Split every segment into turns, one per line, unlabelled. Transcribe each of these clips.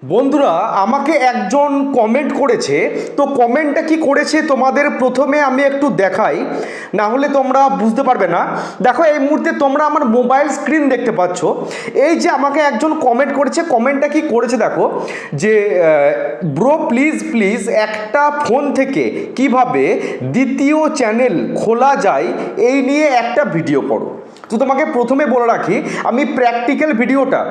বন্ধুরা আমাকে একজন কমেন্ট করেছে, তো কমেন্টটা কি করেছে তোমাদের প্রথমে আমি একটু দেখাই, না হলে তোমরা বুঝতে পারবে না। দেখো এই মুহূর্তে তোমরা আমার মোবাইল স্ক্রিন দেখতে পাচ্ছ। এই যে আমাকে একজন কমেন্ট করেছে, কমেন্টটা কি করেছে দেখো, যে ব্রো প্লিজ প্লিজ একটা ফোন থেকে কিভাবে দ্বিতীয় চ্যানেল খোলা যায় এই নিয়ে একটা ভিডিও করো। তো তোমাকে প্রথমে বলে রাখি, আমি প্র্যাকটিক্যাল ভিডিওটা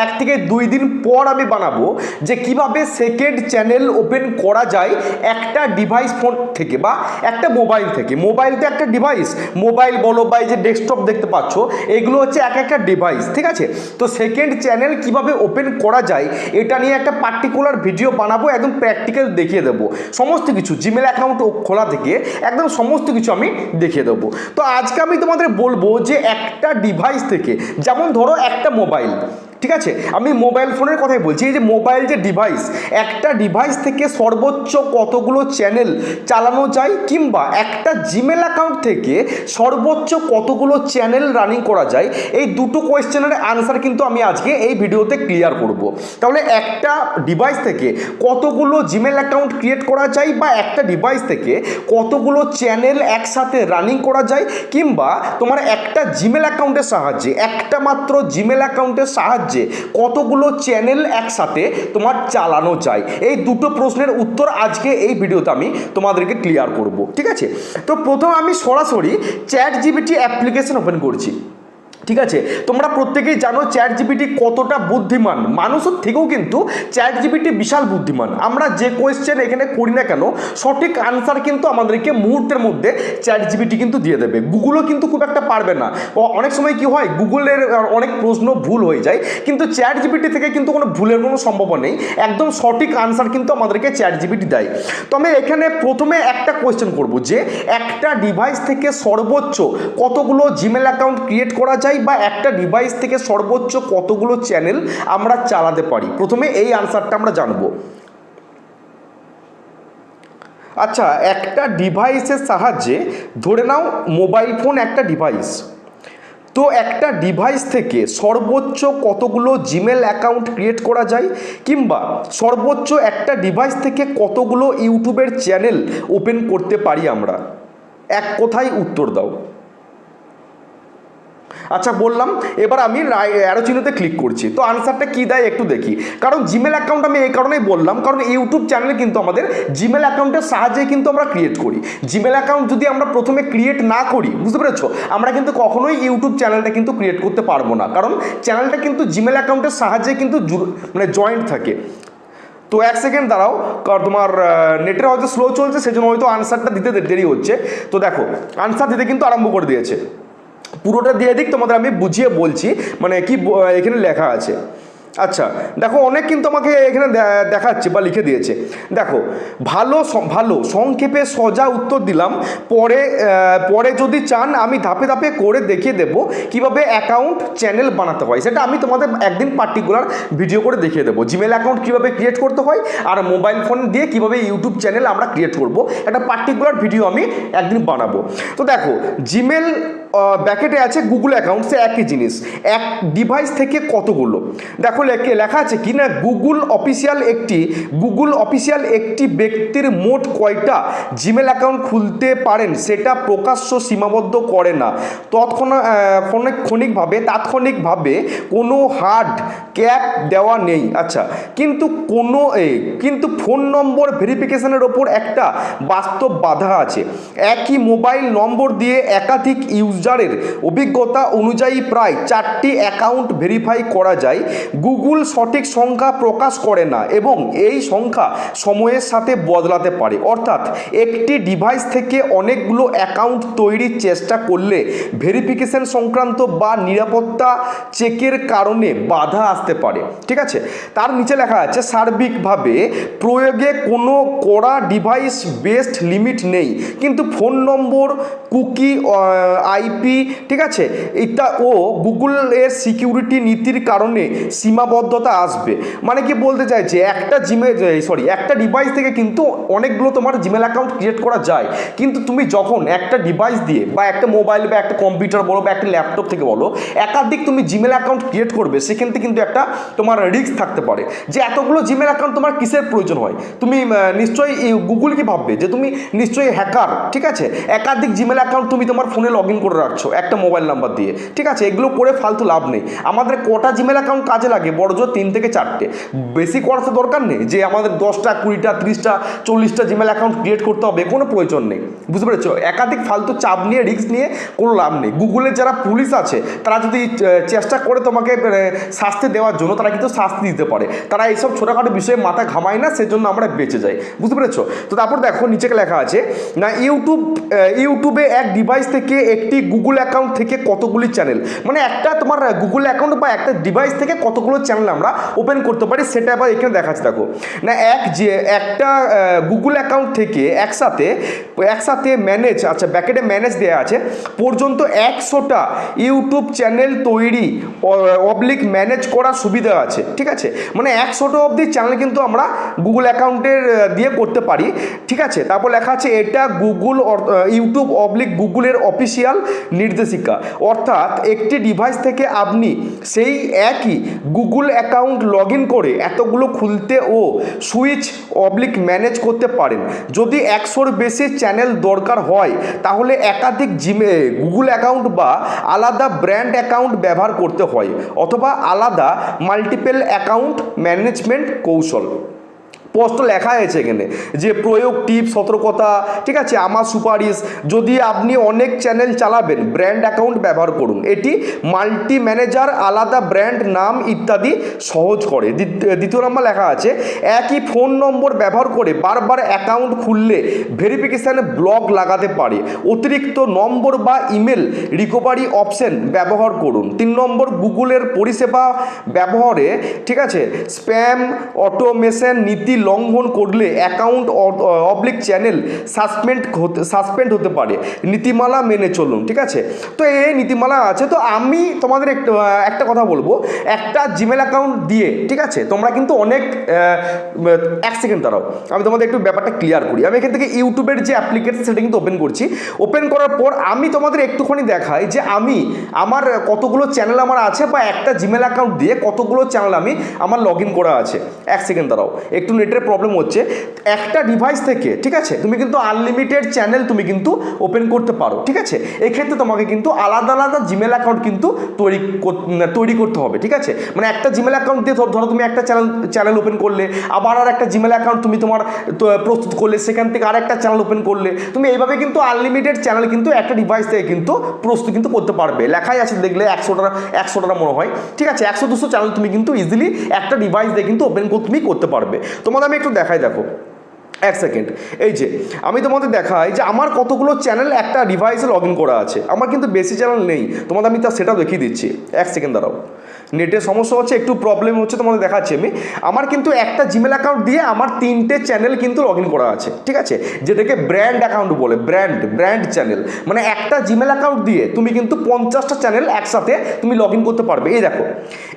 1 থেকে 2 দিন পর আমি বানাবো, যে কিভাবে সেকেন্ড চ্যানেল ওপেন করা যায় একটা ডিভাইস ফোন থেকে বা একটা মোবাইল থেকে। মোবাইল তো একটা ডিভাইস, মোবাইল বলো বা এই যে ডেস্কটপ দেখতে পাচ্ছ, এগুলো হচ্ছে এক একটা ডিভাইস, ঠিক আছে। তো সেকেন্ড চ্যানেল কিভাবে ওপেন করা যায় এটা নিয়ে একটা পার্টিকুলার ভিডিও বানাবো, একদম প্র্যাকটিক্যাল দেখিয়ে দেবো সমস্ত কিছু, জিমেল অ্যাকাউন্ট খোলা থেকে একদম সমস্ত কিছু আমি দেখিয়ে দেবো। তো আজকে আমি তোমাদের বলবো যে একটা ডিভাইস থেকে, যেমন ধরো একটা মোবাইল, ঠিক আছে, আমি মোবাইল ফোনের কথাই বলছি। এই যে মোবাইল যে ডিভাইস, একটা ডিভাইস থেকে সর্বোচ্চ কতগুলো চ্যানেল চালানো যায়, কিংবা একটা জিমেল অ্যাকাউন্ট থেকে সর্বোচ্চ কতগুলো চ্যানেল রানিং করা যায়, এই দুটো কোয়েশ্চেনের আনসার কিন্তু আমি আজকে এই ভিডিওতে ক্লিয়ার করব। তাহলে একটা ডিভাইস থেকে কতগুলো জিমেল অ্যাকাউন্ট ক্রিয়েট করা যায়, বা একটা ডিভাইস থেকে কতগুলো চ্যানেল একসাথে রানিং করা যায়, কিংবা তোমার একটা জিমেল অ্যাকাউন্টের সাহায্যে, একটা মাত্র জিমেল অ্যাকাউন্টের সাহায্যে কতগুলো চ্যানেল একসাথে তোমার চালানো যায়, এই দুটো প্রশ্নের উত্তর আজকে এই ভিডিওতে আমি তোমাদেরকে ক্লিয়ার করব, ঠিক আছে। তো প্রথম আমি সরাসরি ChatGPT অ্যাপ্লিকেশন ওপেন করছি, ঠিক আছে। তোমরা প্রত্যেকেই জানো ChatGPT কতটা বুদ্ধিমান, মানুষের থেকেও কিন্তু ChatGPT বিশাল বুদ্ধিমান। আমরা যে কোয়েশ্চেন এখানে করি না কেন, সঠিক আনসার কিন্তু আমাদেরকে মুহূর্তের মধ্যে ChatGPT কিন্তু দিয়ে দেবে। গুগলও কিন্তু খুব একটা পারবে না। অনেক সময় কি হয়, গুগলের অনেক প্রশ্ন ভুল হয়ে যায়, কিন্তু ChatGPT থেকে কিন্তু কোনো ভুলের কোনো সম্ভাবনা নেই, একদম সঠিক আনসার কিন্তু আমাদেরকে ChatGPT দেয়। তো আমি এখানে প্রথমে একটা কোয়েশ্চেন করব, যে একটা ডিভাইস থেকে সর্বোচ্চ কতগুলো জিমেল অ্যাকাউন্ট ক্রিয়েট করা যায়, বা একটা ডিভাইস থেকে সর্বোচ্চ কতগুলো চ্যানেল আমরা চালাতে পারি। প্রথমে এই আনসারটা আমরা জানবো। আচ্ছা, একটা ডিভাইসের সাহায্যে, ধরে নাও মোবাইল ফোন একটা ডিভাইস, তো একটা ডিভাইস থেকে সর্বোচ্চ কতগুলো জিমেল অ্যাকাউন্ট ক্রিয়েট করা যায়, কিংবা সর্বোচ্চ একটা ডিভাইস থেকে কতগুলো ইউটিউবের চ্যানেল ওপেন করতে পারি আমরা, এক কথায় উত্তর দাও। আচ্ছা বললাম, এবার আমি অ্যারো চিহ্নতে ক্লিক করছি, তো আনসারটা কী দেয় একটু দেখি। কারণ জিমেল অ্যাকাউন্ট আমি এই কারণেই বললাম, কারণ ইউটিউব চ্যানেলে কিন্তু আমাদের জিমেল অ্যাকাউন্টের সাহায্যে কিন্তু আমরা ক্রিয়েট করি। জিমেল অ্যাকাউন্ট যদি আমরা প্রথমে ক্রিয়েট না করি, বুঝতে পেরেছো, আমরা কিন্তু কখনোই ইউটিউব চ্যানেলটা কিন্তু ক্রিয়েট করতে পারবো না, কারণ চ্যানেলটা কিন্তু জিমেল অ্যাকাউন্টের সাহায্যে কিন্তু জয়েন্ট থাকে। তো 1 সেকেন্ড দাঁড়াও, কারণ তোমার নেটের হয়তো স্লো চলছে, সেজন্য হয়তো আনসারটা দিতে দেরি হচ্ছে। তো দেখো আনসার দিতে কিন্তু আরম্ভ করে দিয়েছে, পুরোটা দিয়ে দিক, তোমাদের আমি বুঝিয়ে বলছি মানে কি এখানে লেখা আছে। আচ্ছা দেখো, অনেক কিন্তু আমাকে এখানে দেখাচ্ছে বা লিখে দিয়েছে। দেখো, ভালো সংক্ষেপে সোজা উত্তর দিলাম, পরে যদি চান আমি ধাপে ধাপে করে দেখিয়ে দেবো কিভাবে অ্যাকাউন্ট চ্যানেল বানাতে হয়। সেটা আমি তোমাদের একদিন পার্টিকুলার ভিডিও করে দেখিয়ে দেবো, জিমেল অ্যাকাউন্ট কীভাবে ক্রিয়েট করতে হয়, আর মোবাইল ফোন দিয়ে কীভাবে ইউটিউব চ্যানেল আমরা ক্রিয়েট করব, একটা পার্টিকুলার ভিডিও আমি একদিন বানাবো। তো দেখো, জিমেল ব্যাকেটে আছে গুগল অ্যাকাউন্ট, সে একই জিনিস। এক ডিভাইস থেকে কতগুলো, দেখো লেখা আছে কি না, গুগল অফিসিয়াল একটি ব্যক্তির মোট কয়টা জিমেল অ্যাকাউন্ট খুলতে পারেন সেটা প্রকাশ্য সীমাবদ্ধ করে না। তাৎক্ষণিকভাবে কোনো হার্ড ক্যাপ দেওয়া নেই। আচ্ছা, কিন্তু ফোন নম্বর ভেরিফিকেশনের ওপর একটা বাস্তব বাধা আছে। একই মোবাইল নম্বর দিয়ে একাধিক ইউজারের অভিজ্ঞতা অনুযায়ী প্রায় 4টি অ্যাকাউন্ট ভেরিফাই করা যায়। গুগল সঠিক সংখ্যা প্রকাশ করে না, এবং এই সংখ্যা সময়ের সাথে বদলাতে পারে। অর্থাৎ একটি ডিভাইস থেকে অনেকগুলো অ্যাকাউন্ট তৈরির চেষ্টা করলে ভেরিফিকেশন সংক্রান্ত বা নিরাপত্তা চেকের কারণে বাধা আসতে পারে, ঠিক আছে। তার নিচে লেখা আছে, সার্বিকভাবে প্রয়োগে কোনো কড়া ডিভাইস বেসড লিমিট নেই, কিন্তু phone number, cookie, IP IP, ঠিক আছে, ও গুগলের সিকিউরিটি নীতির কারণে সীমাবদ্ধতা আসবে। মানে কি বলতে চাইছে, একটা একটা ডিভাইস থেকে কিন্তু অনেকগুলো তোমার জিমেল অ্যাকাউন্ট ক্রিয়েট করা যায়, কিন্তু তুমি যখন একটা ডিভাইস দিয়ে বা একটা মোবাইল বা একটা কম্পিউটার বলো বা একটা ল্যাপটপ থেকে বলো একাধিক তুমি জিমেল অ্যাকাউন্ট ক্রিয়েট করবে, সেখান থেকে কিন্তু একটা তোমার রিস্ক থাকতে পারে যে এতগুলো জিমেল অ্যাকাউন্ট তোমার কিসের প্রয়োজন হয়। তুমি নিশ্চয়ই গুগল কি ভাববে যে তুমি নিশ্চয়ই হ্যাকার, ঠিক আছে, একাধিক জিমেল অ্যাকাউন্ট তুমি তোমার ফোনে লগ ইন করে রাখছো একটা মোবাইল নাম্বার দিয়ে, ঠিক আছে, এগুলো করে ফালতু লাভ নেই। আমাদের কটা জিমেল অ্যাকাউন্ট কাজে লাগে, বড় জোর 3 থেকে 4টে, বেশি করার তো দরকার নেই যে আমাদের 10টা 20টা 30টা 40টা জিমেল অ্যাকাউন্ট ক্রিয়েট করতে হবে, কোনো প্রয়োজন নেই, বুঝতে পেরেছো? একাধিক ফালতু চাপ নিয়ে রিস্ক নিয়ে কোনো লাভ নেই। গুগলের যারা পুলিশ আছে তারা যদি চেষ্টা করে তোমাকে শাস্তি দেওয়ার জন্য, তারা কিন্তু শাস্তি দিতে পারে, তারা এইসব ছোটোখাটো বিষয়ে মাথা ঘামায় না, সেজন্য আমরা বেঁচে যাই, বুঝতে পেরেছো? তো তারপর দেখো নিচে লেখা আছে না, ইউটিউবে এক ডিভাইস থেকে একটি গুগল অ্যাকাউন্ট থেকে কতগুলি চ্যানেল, মানে একটা তোমার গুগল অ্যাকাউন্ট বা একটা ডিভাইস থেকে কতগুলো চ্যানেল আমরা ওপেন করতে পারি, সেটা আবার এখানে দেখাচ্ছে। দেখো না, একটা গুগল অ্যাকাউন্ট থেকে একসাথে ম্যানেজ, আচ্ছা ব্যাকেটে ম্যানেজ দেওয়া আছে পর্যন্ত 100টা ইউটিউব চ্যানেল তৈরি ম্যানেজ করার সুবিধা আছে, ঠিক আছে, মানে 100টা অবধি চ্যানেল কিন্তু আমরা গুগল অ্যাকাউন্টের দিয়ে করতে পারি, ঠিক আছে। তারপর লেখা আছে এটা ইউটিউব গুগলের অফিসিয়াল নির্দেশিকা, অর্থাৎ একটি ডিভাইস থেকে আপনি সেই একই গুগল অ্যাকাউন্ট লগ ইন করে এতগুলো খুলতে ও সুইচ ম্যানেজ করতে পারেন। যদি 100-র বেশি চ্যানেল দরকার হয় তাহলে একাধিক গুগল অ্যাকাউন্ট বা আলাদা ব্র্যান্ড অ্যাকাউন্ট ব্যবহার করতে হয়, অথবা আলাদা মাল্টিপল অ্যাকাউন্ট ম্যানেজমেন্ট কৌশল। স্পষ্ট লেখা হয়েছে এখানে যে প্রয়োগ, টিপ, সতর্কতা, ঠিক আছে, আমার সুপারিশ, যদি আপনি অনেক চ্যানেল চালাবেন ব্র্যান্ড অ্যাকাউন্ট ব্যবহার করুন, এটি মাল্টি ম্যানেজার, আলাদা ব্র্যান্ড নাম ইত্যাদি সহজ করে। দ্বিতীয় নম্বর লেখা আছে একই ফোন নম্বর ব্যবহার করে বারবার অ্যাকাউন্ট খুললে ভেরিফিকেশানে ব্লক লাগাতে পারে, অতিরিক্ত নম্বর বা ইমেল রিকভারি অপশন ব্যবহার করুন। 3 নম্বর গুগলের পরিষেবা ব্যবহারে, ঠিক আছে, স্প্যাম অটোমেশন নীতি লঙ্ঘন করলে অ্যাকাউন্ট চ্যানেল সাসপেন্ড হতে পারে, নীতিমালা মেনে চলুন, ঠিক আছে। তো এই নীতিমালা আছে। তো আমি তোমাদের একটা কথা বলবো, একটা জিমেল অ্যাকাউন্ট দিয়ে, ঠিক আছে, তোমরা কিন্তু অনেক 1 সেকেন্ড দাঁড়াও, আমি তোমাদের একটু ব্যাপারটা ক্লিয়ার করি। আমি এখান থেকে ইউটিউবের যে অ্যাপ্লিকেশন সেটা কিন্তু ওপেন করছি। ওপেন করার পর আমি তোমাদের একটুখানি দেখাই যে আমার কতগুলো চ্যানেল আমার আছে, বা একটা জিমেল অ্যাকাউন্ট দিয়ে কতগুলো চ্যানেল আমার লগ ইন করা আছে। 1 সেকেন্ড দাঁড়াও, একটু নেটের প্রবলেম হচ্ছে। একটা ডিভাইস থেকে, ঠিক আছে, তুমি কিন্তু আনলিমিটেড চ্যানেল তুমি কিন্তু ওপেন করতে পারো, ঠিক আছে। এক্ষেত্রে তোমাকে কিন্তু আলাদা আলাদা জিমেল অ্যাকাউন্ট কিন্তু তৈরি করতে হবে, ঠিক আছে। মানে একটা জিমেল অ্যাকাউন্ট দিয়ে ধরো তুমি একটা চ্যানেল ওপেন করলে, আবার আর একটা জিমেল অ্যাকাউন্ট তুমি তোমার প্রস্তুত করলে, সেখান থেকে আর একটা চ্যানেল ওপেন করলে, তুমি এইভাবে কিন্তু আনলিমিটেড চ্যানেল কিন্তু একটা ডিভাইস থেকে কিন্তু প্রস্তুত কিন্তু করতে পারবে। লেখাই আছে দেখলে 100টা মনে হয়, ঠিক আছে, 100-200 চ্যানেল তুমি কিন্তু ইজিলি একটা ডিভাইস দিয়ে কিন্তু ওপেন তুমি করতে পারবে। তোমাদের আমি একটু দেখাই, দেখো 1 সেকেন্ড, এই যে আমি তোমাদের দেখাই যে আমার কতগুলো চ্যানেল একটা ডিভাইসে লগ ইন করা আছে। আমার কিন্তু বেশি চ্যানেল নেই, তোমাদের আমি সেটাও দেখিয়ে দিচ্ছি। 1 সেকেন্ড দাঁড়াও, নেটের সমস্যা হচ্ছে, একটু প্রবলেম হচ্ছে, তোমাদের দেখাচ্ছি আমি। আমার কিন্তু একটা জিমেল অ্যাকাউন্ট দিয়ে আমার 3টে চ্যানেল কিন্তু লগ ইন করা আছে, ঠিক আছে, যেটাকে ব্র্যান্ড অ্যাকাউন্ট বলে, ব্র্যান্ড চ্যানেল। মানে একটা জিমেল অ্যাকাউন্ট দিয়ে তুমি কিন্তু 50টা চ্যানেল একসাথে তুমি লগ ইন করতে পারবে। এই দেখো,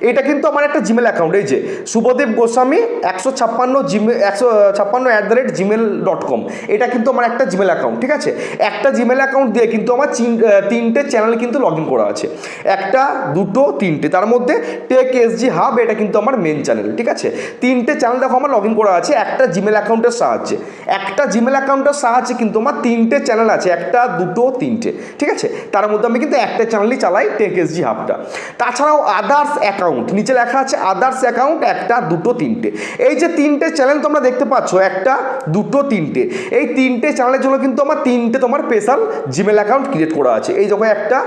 এটা কিন্তু আমার একটা জিমেল অ্যাকাউন্ট, এই যে শুভদেব গোস্বামী 156@gmail.com, এটা কিন্তু আমার একটা জিমেল অ্যাকাউন্ট, ঠিক আছে। একটা জিমেল অ্যাকাউন্ট দিয়ে কিন্তু আমার 3টে চ্যানেল কিন্তু লগ ইন করা আছে, 1, 2, 3টে। তার মধ্যে টেক এসজি হাব, এটা কিন্তু আমার মেন চ্যানেল, ঠিক আছে। 3টে চ্যানেল দেখো আমার লগ ইন করা আছে একটা জিমেল অ্যাকাউন্টের সাহায্যে কিন্তু আমার 3টে চ্যানেল আছে, 1, 2, 3টে, ঠিক আছে। তার মধ্যে আমি কিন্তু একটা চ্যানেলই চালাই, টেক এসজি হাবটা। তাছাড়াও আদার্স অ্যাকাউন্ট, নিচে লেখা আছে আদার্স অ্যাকাউন্ট 1, 2, 3টে। এই যে 3টে চ্যানেল তোমরা দেখতে পাচ্ছ, 1, 2, 3টে, এই 3টে চ্যানেলের জন্য কিন্তু আমার 3টে তোমার স্পেশাল জিমেল অ্যাকাউন্ট ক্রিয়েট করা আছে। এই দেখো একটা,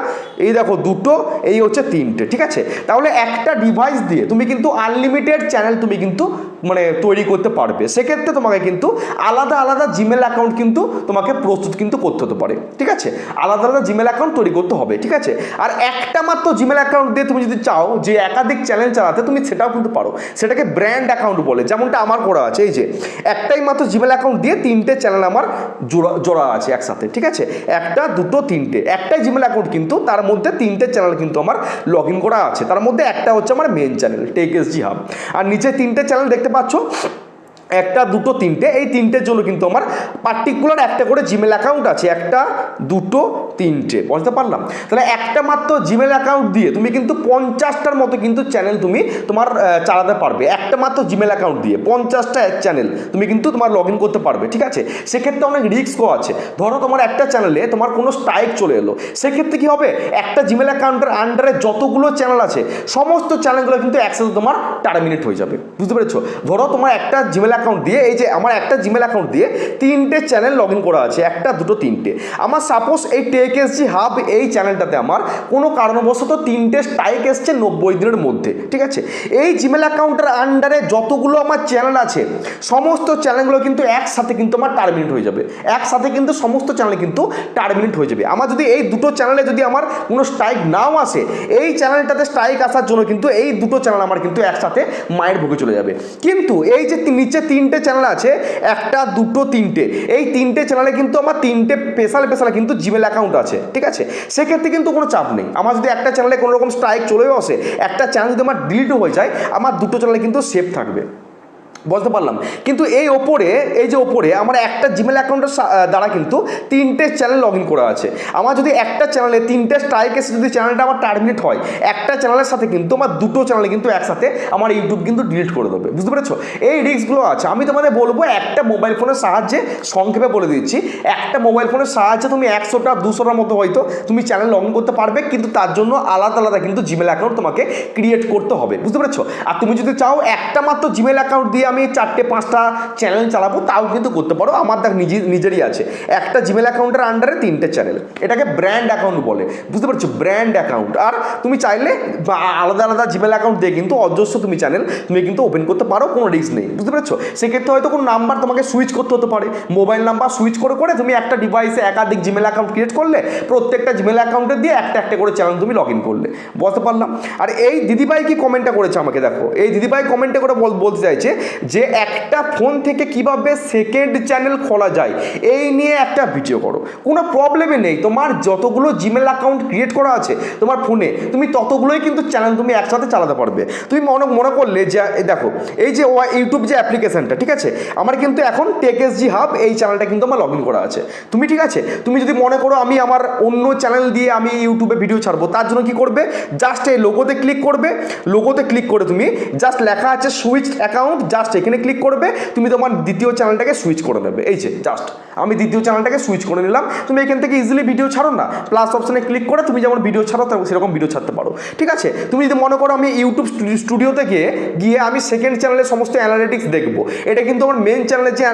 এই দেখো 2টো, এই হচ্ছে 3টে, ঠিক আছে। তাহলে একটা ডিভাইস দিয়ে তুমি কিন্তু আনলিমিটেড চ্যানেল তুমি কিন্তু মানে তৈরি করতে পারবে। সেক্ষেত্রে তোমাকে কিন্তু আলাদা আলাদা জিমেল অ্যাকাউন্ট কিন্তু তোমাকে প্রস্তুত কিন্তু করতে হতে পারে, ঠিক আছে, আলাদা আলাদা জিমেল অ্যাকাউন্ট তৈরি করতে হবে, ঠিক আছে। আর একটা মাত্র জিমেল অ্যাকাউন্ট দিয়ে তুমি যদি চাও যে একাধিক চ্যানেল চালাতে, তুমি সেটাও কিন্তু পারো, সেটাকে ব্র্যান্ড অ্যাকাউন্ট বলে, যেমনটা আমার করা আছে। এই যে একটাই মাত্র জিমেল অ্যাকাউন্ট দিয়ে 3টে চ্যানেল আমার জোড়া আছে একসাথে, ঠিক আছে, 1, 2, 3টে, একটাই জিমেল অ্যাকাউন্ট কিন্তু তার মধ্যে 3টে চ্যানেল কিন্তু আমার লগ ইন করা আছে। তার মধ্যে একটা হচ্ছে আমার main channel tech SG hub, আর নিচে 3টে চ্যানেল দেখতে পাচ্ছ, 1, 2, 3টে, এই 3টের জন্য কিন্তু আমার পার্টিকুলার একটা করে জিমেল অ্যাকাউন্ট আছে, 1, 2, 3টে, বুঝতে পারলাম। তাহলে একটা মাত্র জিমেল অ্যাকাউন্ট দিয়ে তুমি কিন্তু 50টার মতো কিন্তু চ্যানেল তুমি তোমার চালাতে পারবে। একটা মাত্র জিমেল অ্যাকাউন্ট দিয়ে 50টা চ্যানেল তুমি কিন্তু তোমার লগ ইন করতে পারবে, ঠিক আছে। সেক্ষেত্রে অনেক রিস্কও আছে। ধরো তোমার একটা চ্যানেলে তোমার কোনো স্ট্রাইক চলে এলো, সেক্ষেত্রে কি হবে, একটা জিমেল অ্যাকাউন্টের আন্ডারে যতগুলো চ্যানেল আছে সমস্ত চ্যানেলগুলো কিন্তু একসাথে তোমার টার্মিনেট হয়ে যাবে, বুঝতে পেরেছো। ধরো তোমার একটা জিমেল অ্যাকাউন্ট দিয়ে, এই যে আমার একটা জিমেল অ্যাকাউন্ট দিয়ে 3টে চ্যানেল লগ ইন করা আছে, 1, 2, 3টে। আমার সাপোজ এই টেক এসজি হাব এই চ্যানেলটাতে আমার কোনো কারণবশত 3টে স্ট্রাইক এসছে 90 দিনের মধ্যে, ঠিক আছে। এই জিমেল অ্যাকাউন্টের আন্ডারে যতগুলো আমার চ্যানেল আছে সমস্ত চ্যানেলগুলো কিন্তু একসাথে কিন্তু আমার টার্মিনেট হয়ে যাবে, একসাথে কিন্তু সমস্ত চ্যানেল কিন্তু টার্মিনেট হয়ে যাবে। আমার যদি এই দুটো চ্যানেলে যদি আমার কোনো স্ট্রাইক নাও আসে, এই চ্যানেলটাতে স্ট্রাইক আসার জন্য কিন্তু এই দুটো চ্যানেল আমার কিন্তু একসাথে মায়ের ভুগে চলে যাবে। কিন্তু এই যে নিচে 3টে চ্যানেল আছে, 1, 2, 3টে, এই 3টে চ্যানেলে কিন্তু আমার 3টে স্পেশাল কিন্তু জিমেল অ্যাকাউন্ট আছে, ঠিক আছে। সেক্ষেত্রে কিন্তু কোনো চাপ নেই। আমার যদি একটা চ্যানেলে কোনো রকম স্ট্রাইক চলেও আসে, একটা চ্যানেল যদি আমার ডিলিটও হয়ে যায়, আমার দুটো চ্যানেলে কিন্তু সেভ থাকবে, বুঝতে পারলাম। কিন্তু এই যে ওপরে আমার একটা জিমেল অ্যাকাউন্টের দ্বারা কিন্তু 3টে চ্যানেল লগ ইন করা আছে। আমার যদি একটা চ্যানেলে 3টে স্ট্রাইক এসে যদি চ্যানেলটা আমার টার্মিনেট হয়, একটা চ্যানেলের সাথে কিন্তু আমার দুটো চ্যানেলে কিন্তু একসাথে আমার ইউটিউব কিন্তু ডিলিট করে দেবে, বুঝতে পেরেছো। এই রিস্কগুলো আছে। আমি তোমাদের বলবো একটা মোবাইল ফোনের সাহায্যে, সংক্ষেপে বলে দিচ্ছি, একটা মোবাইল ফোনের সাহায্যে তুমি 100টা 200টার মতো হয়তো তুমি চ্যানেল লগ ইন করতে পারবে, কিন্তু তার জন্য আলাদা আলাদা কিন্তু জিমেল অ্যাকাউন্ট তোমাকে ক্রিয়েট করতে হবে, বুঝতে পেরেছো। আর তুমি যদি চাও একটা মাত্র জিমেল অ্যাকাউন্ট দিয়ে আমি 4টে 5টা চ্যানেল চালাবো, তাও কিন্তু করতে পারো। আমার দেখ নিজেরই আছে একটা জিমেল অ্যাকাউন্টের আন্ডারে 3টে চ্যানেল, এটাকে ব্র্যান্ড অ্যাকাউন্ট বলে, বুঝতে পারছো, ব্র্যান্ড অ্যাকাউন্ট। আর তুমি চাইলে আলাদা আলাদা জিমেল অ্যাকাউন্ট দিয়ে কিন্তু অজস্র তুমি চ্যানেল তুমি কিন্তু ওপেন করতে পারো, কোনো রিস্ক নেই, বুঝতে পেরেছো। সেক্ষেত্রে হয়তো কোনো নাম্বার তোমাকে সুইচ করতে হতে পারে, মোবাইল নাম্বার সুইচ করে করে তুমি একটা ডিভাইসে একাধিক জিমেল অ্যাকাউন্ট ক্রিয়েট করলে, প্রত্যেকটা জিমেল অ্যাকাউন্টে দিয়ে একটা একটা করে চ্যানেল তুমি লগ ইন করলে, বুঝতে পারলাম। আর এই দিদিভাই কি কমেন্টটা করেছে আমাকে দেখো, এই দিদিভাই কমেন্টে করে বলতে চাইছে যে একটা ফোন থেকে কিভাবে সেকেন্ড চ্যানেল খোলা যায় এই নিয়ে একটা ভিডিও করো। কোনো প্রবলেমই নেই, তোমার যতগুলো জিমেল অ্যাকাউন্ট ক্রিয়েট করা আছে তোমার ফোনে, তুমি ততগুলোই কিন্তু চ্যানেল তুমি একসাথে চালাতে পারবে। তুমি মনে করলে যে দেখো এই যে ইউটিউব যে অ্যাপ্লিকেশনটা, ঠিক আছে, আমার কিন্তু এখন টেক এসজি হাব এই চ্যানেলটা কিন্তু আমার লগ ইন করা আছে। তুমি ঠিক আছে, তুমি যদি মনে করো আমি আমার অন্য চ্যানেল দিয়ে আমি ইউটিউবে ভিডিও ছাড়বো, তার জন্য কি করবে, জাস্ট এই লোগোতে ক্লিক করবে, লোগোতে ক্লিক করে তুমি জাস্ট লেখা আছে সুইচ অ্যাকাউন্ট, জাস্ট এখানে ক্লিক করবে, তুমি তোমার দ্বিতীয় চ্যানেলটাকে সুইচ করে নেবে। এই যে জাস্ট আমি দ্বিতীয় চ্যানেলটাকে সুইচ করে নিলাম। তুমি এখান থেকে ইজিলি ভিডিও ছাড়ো না, প্লাস অপশানে ক্লিক করে তুমি যেমন ভিডিও ছাড়ো সেরকম ভিডিও ছাড়তে পারো, ঠিক আছে। তুমি যদি মনে করো আমি ইউটিউব স্টুডিওতে গিয়ে আমি সেকেন্ড চ্যানেলের সমস্ত অ্যানালিটিক্স দেখবো, এটা কিন্তু আমার মেন চ্যানেলের যে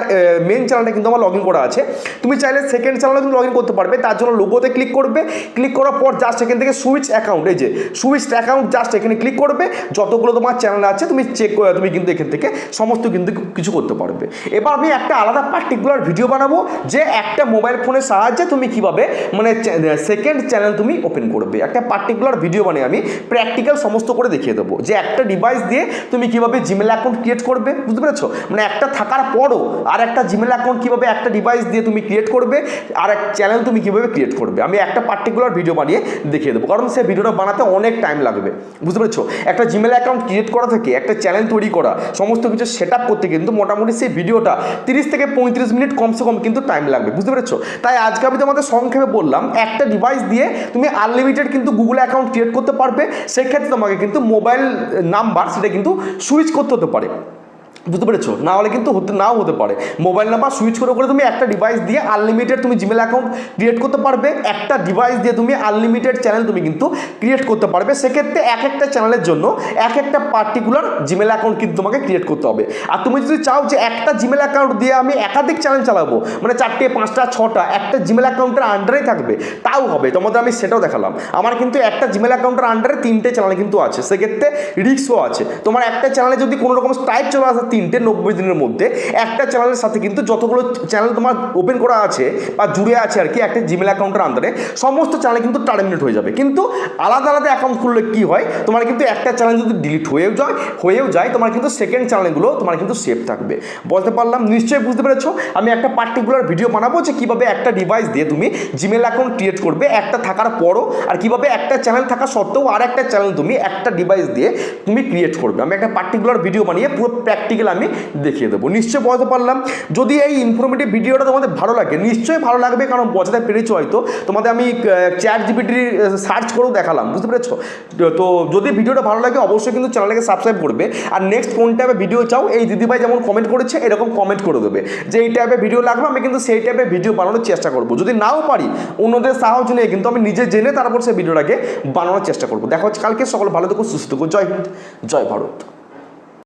মেন চ্যানেলটা কিন্তু আমার লগ ইন করা আছে। তুমি চাইলে সেকেন্ড চ্যানেলে তুমি লগ ইন করতে পারবে, তার জন্য লোগোতে ক্লিক করবে, ক্লিক করার পর জাস্ট এখান থেকে সুইচ অ্যাকাউন্ট, এই যে সুইচ অ্যাকাউন্ট, জাস্ট এখানে ক্লিক করবে, যতগুলো তোমার চ্যানেল আছে তুমি চেক করে তুমি কিন্তু এখান থেকে সমস্ত কিন্তু কিছু করতে পারবে। এবার আমি একটা আলাদা পার্টিকুলার ভিডিও বানাবো যে একটা মোবাইল ফোনের সাহায্যে তুমি কিভাবে মানে সেকেন্ড চ্যানেল তুমি ওপেন করবে, একটা পার্টিকুলার ভিডিও বানিয়ে আমি প্র্যাকটিক্যাল সমস্ত করে দেখিয়ে দেবো যে একটা ডিভাইস দিয়ে তুমি কিভাবে জিমেল অ্যাকাউন্ট ক্রিয়েট করবে, বুঝতে পেরেছো। মানে একটা থাকার পরও আর একটা জিমেল অ্যাকাউন্ট কিভাবে একটা ডিভাইস দিয়ে তুমি ক্রিয়েট করবে, আর এক চ্যানেল তুমি কিভাবে ক্রিয়েট করবে, আমি একটা পার্টিকুলার ভিডিও বানিয়ে দেখিয়ে দেবো, কারণ সেই ভিডিওটা বানাতে অনেক টাইম লাগবে, বুঝতে পেরেছো। একটা জিমেল অ্যাকাউন্ট ক্রিয়েট করা থেকে একটা চ্যানেল তৈরি করা, সমস্ত কিছু সেট আপ করতে কিন্তু মোটামুটি সেই ভিডিওটা 30 থেকে 35 মিনিট কমসে কম কিন্তু টাইম লাগবে, বুঝতে পেরেছো। তাই আজকে আমি তোমাদের সংক্ষেপে বললাম একটা ডিভাইস দিয়ে তুমি আনলিমিটেড কিন্তু গুগল অ্যাকাউন্ট ক্রিয়েট করতে পারবে। সেক্ষেত্রে তোমাকে কিন্তু মোবাইল নাম্বার সেটা কিন্তু সুইচ করতে হতে পারে, বুঝতে পেরেছো? না হলে কিন্তু নাও হতে পারে। মোবাইল নাম্বার সুইচ করে করে তুমি একটা ডিভাইস দিয়ে আনলিমিটেড তুমি জিমেল অ্যাকাউন্ট ক্রিয়েট করতে পারবে, একটা ডিভাইস দিয়ে তুমি আনলিমিটেড চ্যানেল তুমি কিন্তু ক্রিয়েট করতে পারবে। সেক্ষেত্রে এক একটা চ্যানেলের জন্য এক একটা পার্টিকুলার জিমেল অ্যাকাউন্ট কিন্তু তোমাকে ক্রিয়েট করতে হবে। আর তুমি যদি চাও যে একটা জিমেল অ্যাকাউন্ট দিয়ে আমি একাধিক চ্যানেল চালাবো, মানে 4টে 5টা 6টা একটা জিমেল অ্যাকাউন্টের আন্ডারেই থাকবে, তাও হবে। তোমাদের আমি সেটাও দেখালাম। আমার কিন্তু একটা জিমেল অ্যাকাউন্টের আন্ডারে 3টে চ্যানেল কিন্তু আছে, সেক্ষেত্রে রিস্কও আছে। তোমার একটা চ্যানেলে যদি কোনো রকম স্ট্রাইক চলে আসে 90 দিনের মধ্যে, একটা চ্যানেলের সাথে কিন্তু যতগুলো চ্যানেল তোমার ওপেন করা আছে বা জুড়ে আছে আর কি একটা জিমেল অ্যাকাউন্টের আন্ডারে, সমস্ত চ্যানেল কিন্তু টার্মিনেট হয়ে যাবে। কিন্তু আলাদা আলাদা অ্যাকাউন্ট খুললে কি হয়, তোমার কিন্তু একটা চ্যানেল যদি ডিলিট হয়েও যায় তোমার কিন্তু সেকেন্ড চ্যানেলগুলো তোমার কিন্তু সেভ থাকবে। বলতে পারলাম? নিশ্চয়ই বুঝতে পেরেছো। আমি একটা পার্টিকুলার ভিডিও বানাবো যে কীভাবে একটা ডিভাইস দিয়ে তুমি জিমেল অ্যাকাউন্ট ক্রিয়েট করবে একটা থাকার পরও, আর কীভাবে একটা চ্যানেল থাকা সত্ত্বেও আর একটা চ্যানেল তুমি একটা ডিভাইস দিয়ে তুমি ক্রিয়েট করবে। আমি একটা পার্টিকুলার ভিডিও বানিয়ে পুরো প্র্যাকটিক্যাল আমি দেখিয়ে দেবো। নিশ্চয়ই বলতে পারলাম। যদি এই ইনফরমেটিভ ভিডিওটা তোমাদের ভালো লাগে, নিশ্চয়ই ভালো লাগবে, কারণ বোঝাতে পেরেছো হয়তো। তোমাদের আমি চ্যাট জিপিটি সার্চ করেও দেখালাম, বুঝতে পেরেছো? তো যদি ভিডিওটা ভালো লাগে অবশ্যই কিন্তু চ্যানেলটাকে সাবস্ক্রাইব করবে। আর নেক্সট কোন টাইপে ভিডিও চাও, এই দিদিভাই যেমন কমেন্ট করেছে এরকম কমেন্ট করে দেবে যে এই টাইপের ভিডিও লাগবে, আমি কিন্তু সেই টাইপের ভিডিও বানানোর চেষ্টা করবো। যদি নাও পারি অন্যদের সাহায্য নিয়ে কিন্তু আমি নিজে জেনে তারপর সেই ভিডিওটাকে বানানোর চেষ্টা করবো। দেখা হচ্ছে কালকে। সকল ভালো থেকো, সুস্থ থেকো। জয় হিন্দ, জয় ভারত।